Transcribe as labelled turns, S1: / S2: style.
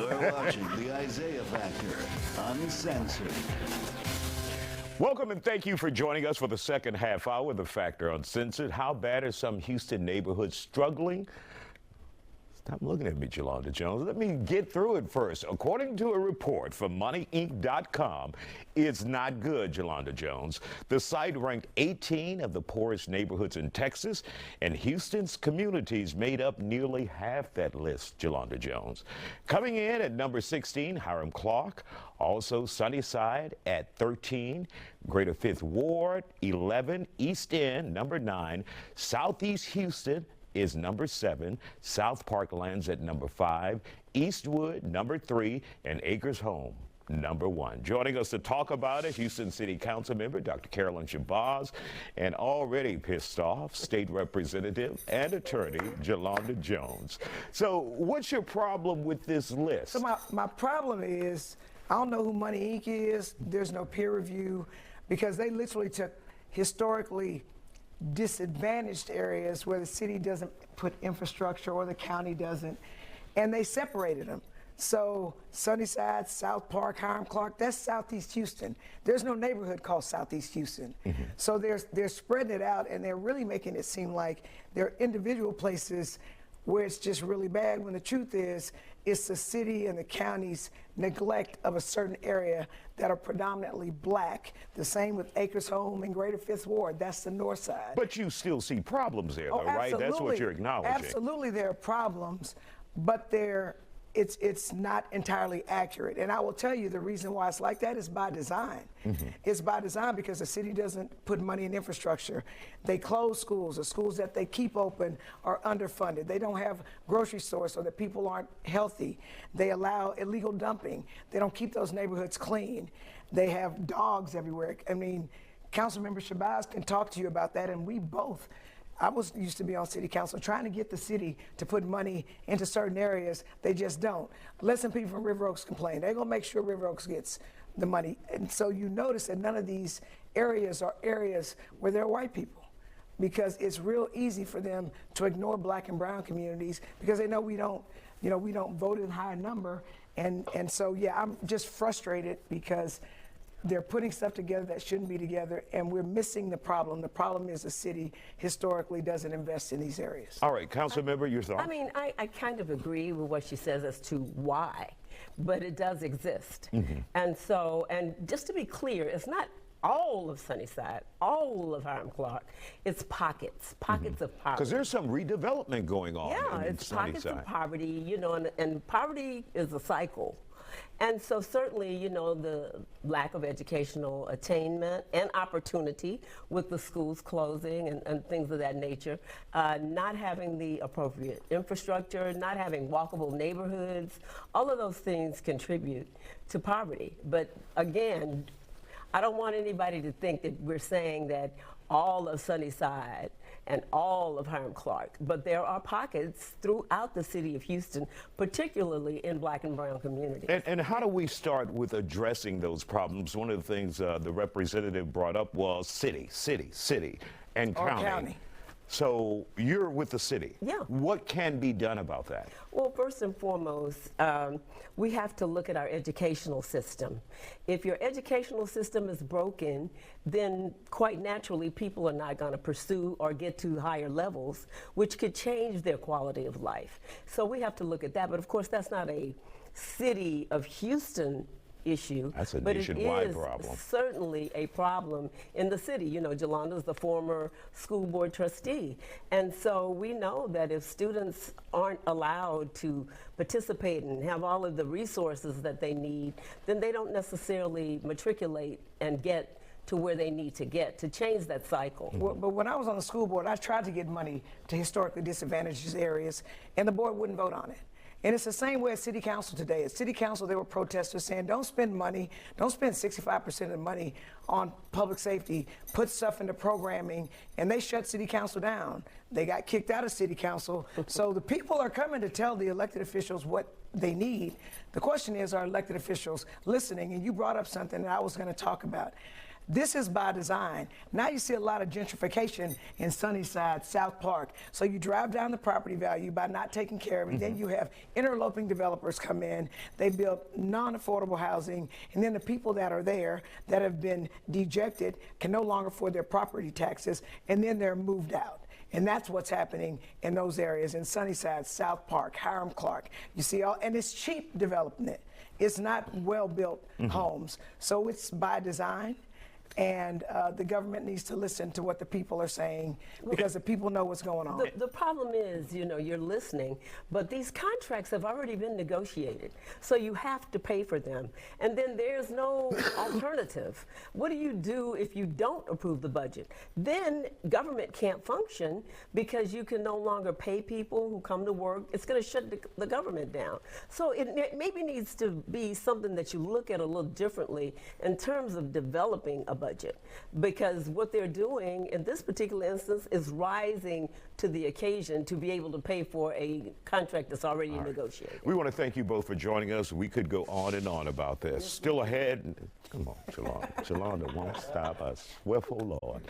S1: You're watching the Isaiah Factor Uncensored.
S2: Welcome and thank you for joining us for the second half hour of The Factor Uncensored. How bad are some Houston neighborhoods struggling? Stop looking at me, Yolanda Jones. Let me get through it first. According to a report from MoneyInc.com, it's not good, Yolanda Jones. The site ranked 18 of the poorest neighborhoods in Texas, and Houston's communities made up nearly half that list, Yolanda Jones. Coming in at number 16, Hiram Clark. Also Sunnyside at 13, Greater Fifth Ward, 11, East End, number 9, Southeast Houston is number 7, South Park lands at number 5, Eastwood number 3, and Acres Home number 1. Joining us to talk about it, Houston City Council member Dr. Carolyn Shabbaz, and already pissed off State Representative and attorney Yolanda Jones. So what's your problem with this list?
S3: So my problem is, I don't know who Money Inc. is. There's no peer review because they literally took historically disadvantaged areas where the city doesn't put infrastructure or the county doesn't, and they separated them. So Sunnyside, South Park, Hiram Clark, that's Southeast Houston. There's no neighborhood called Southeast Houston. So they're spreading it out, and they're really making it seem like there are individual places where it's just really bad, when the truth is, it's the city and the county's neglect of a certain area that are predominantly black. The same with Acres Home and Greater Fifth Ward. That's the north side.
S2: But you still see problems there, though, right? That's what you're acknowledging.
S3: Absolutely, there are problems, but it's not entirely accurate. And I will tell you the reason why it's like that is by design. It's by design because the city doesn't put money in infrastructure. They close schools. The schools that they keep open are underfunded. They don't have grocery stores so that people aren't healthy. They allow illegal dumping. They don't keep those neighborhoods clean. They have dogs everywhere. I mean, Councilmember Shabbaz can talk to you about that, and we both. I used to be on city council trying to get the city to put money into certain areas. They just don't. Listen, people from River Oaks complain. They're going to make sure River Oaks gets the money. And so you notice that none of these areas are areas where there are white people, because it's real easy for them to ignore black and brown communities because they know we don't vote in high number. And so, yeah, I'm just frustrated because they're putting stuff together that shouldn't be together, and we're missing the problem. The problem is the city historically doesn't invest in these areas.
S2: All right, council member, your thoughts?
S4: I mean, I kind of agree with what she says as to why, but it does exist. And so, and just to be clear, it's not all of Sunnyside, all of Hiram Clark. It's pockets of poverty.
S2: Because there's some redevelopment going on in
S4: it's
S2: Sunnyside.
S4: pockets of poverty, you know, and poverty is a cycle. And so certainly, you know, the lack of educational attainment and opportunity with the schools closing and things of that nature, not having the appropriate infrastructure, not having walkable neighborhoods, all of those things contribute to poverty. But again, I don't want anybody to think that we're saying that all of Sunnyside and all of Hiram Clark, but there are pockets throughout the city of Houston, particularly in black and brown communities.
S2: And how do we start with addressing those problems? One of the things the representative brought up was city, and county. So you're with the city.
S4: Yeah.
S2: What can be done about that?
S4: Well, first and foremost, we have to look at our educational system. If your educational system is broken, then quite naturally people are not going to pursue or get to higher levels, which could change their quality of life. So we have to look at that. But of course, that's not a city of Houston issue.
S2: That's a
S4: but
S2: nationwide
S4: it is
S2: problem.
S4: Certainly a problem in the city. You know, Yolanda's the former school board trustee. And so we know that if students aren't allowed to participate and have all of the resources that they need, then they don't necessarily matriculate and get to where they need to get to change that cycle.
S3: But when I was on the school board, I tried to get money to historically disadvantaged areas, and the board wouldn't vote on it. And it's the same way at City Council today. At City Council, there were protesters saying, don't spend money, don't spend 65% of the money on public safety, put stuff into programming, and they shut City Council down. They got kicked out of City Council. So the people are coming to tell the elected officials what they need. The question is, are elected officials listening? And you brought up something that I was going to talk about. This is by design. Now you see a lot of gentrification in Sunnyside, South Park. So you drive down the property value by not taking care of it. Then you have interloping developers come in. They build non-affordable housing. And then the people that are there that have been dejected can no longer afford their property taxes. And then they're moved out. And that's what's happening in those areas, in Sunnyside, South Park, Hiram Clark. You see all, and it's cheap development. It's not well-built homes. So it's by design. And the government needs to listen to what the people are saying, because the people know what's going on.
S4: The problem is, you know, you're listening, but these contracts have already been negotiated, so you have to pay for them. And then there's no alternative. What do you do if you don't approve the budget? Then government can't function because you can no longer pay people who come to work. It's going to shut the government down. So it maybe needs to be something that you look at a little differently in terms of developing a budget, because what they're doing in this particular instance is rising to the occasion to be able to pay for a contract that's already negotiated.
S2: We want to thank you both for joining us. We could go on and on about this. Still ahead. Come on, Shalonda won't stop us. Wherefore, Lord.